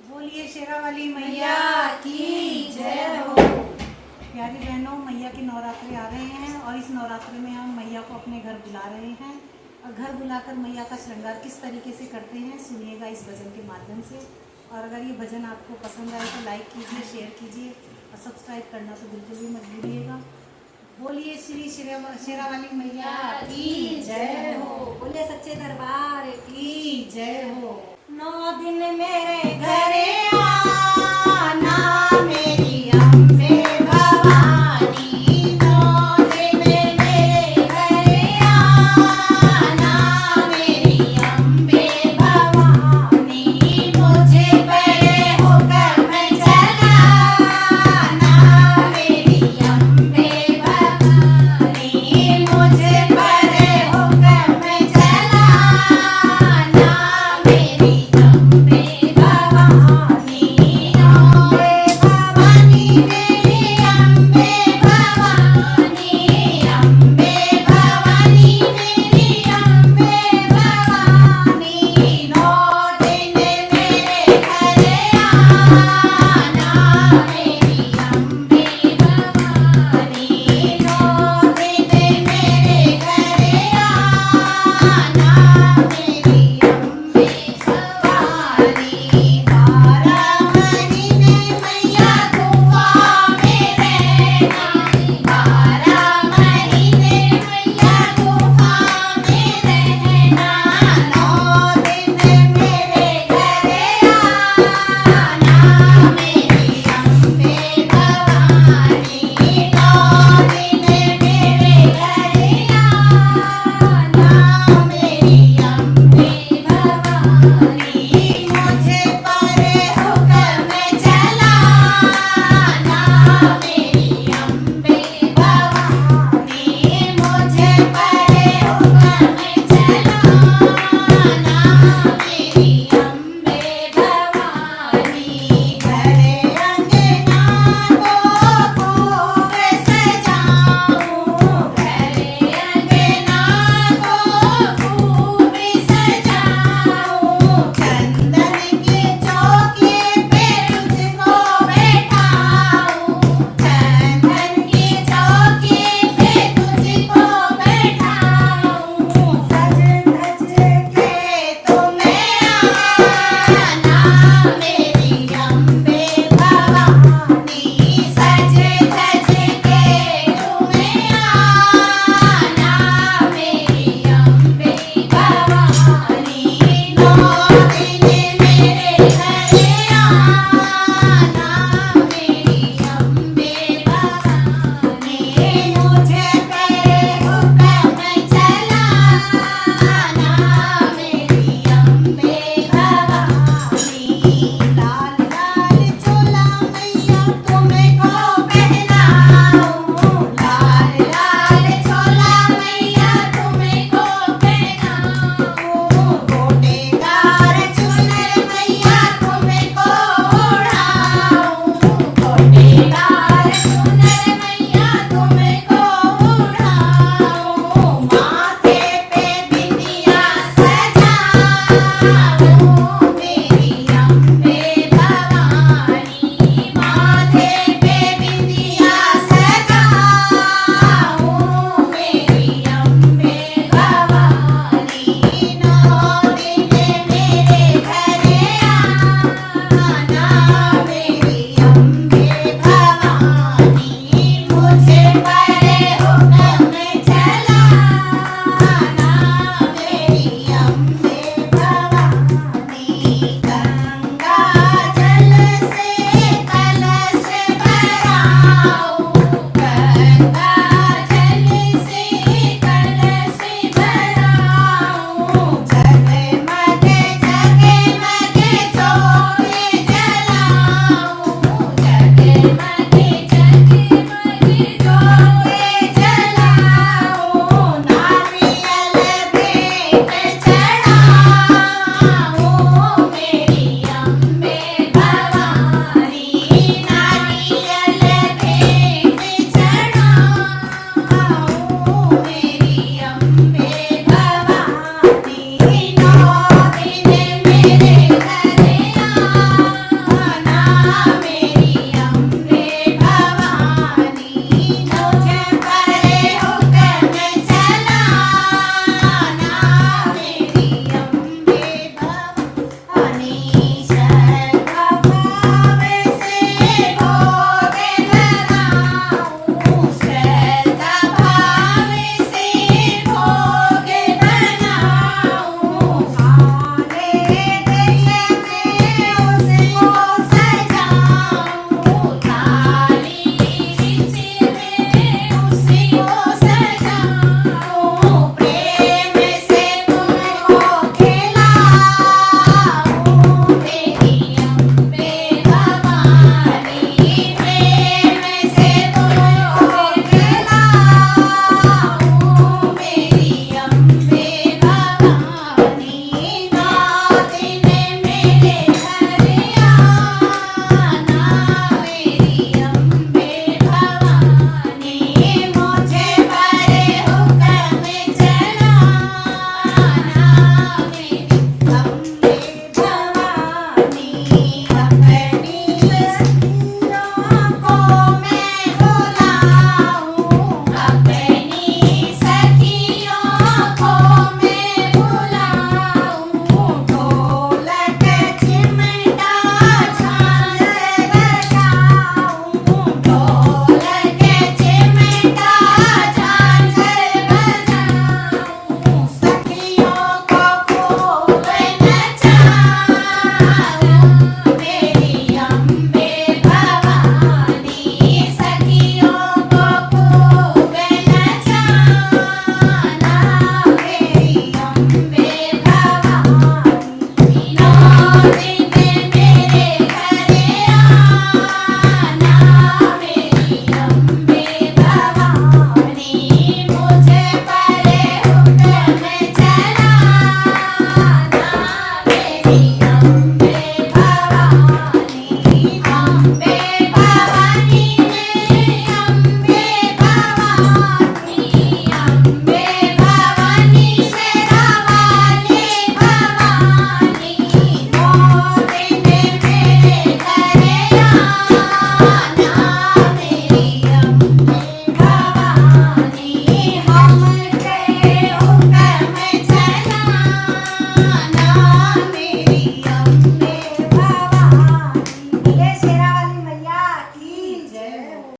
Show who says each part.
Speaker 1: बोलिए शेरा वाली मैया की जय हो। प्यारी बहनों, मैया के नवरात्रे आ रहे हैं और इस नवरात्रे में हम मैया को अपने घर बुला रहे हैं और घर बुलाकर मैया का श्रृंगार किस तरीके से करते हैं सुनिएगा इस भजन के माध्यम से। और अगर ये भजन आपको पसंद आए तो लाइक कीजिए, शेयर कीजिए और सब्सक्राइब करना तो बिल्कुल भी मत भूलिएगा। बोलिए श्री शेरा वाली मैया की जय हो।
Speaker 2: बोले सच्चे दरबार
Speaker 1: की जय हो।
Speaker 2: 9 दिन मेरे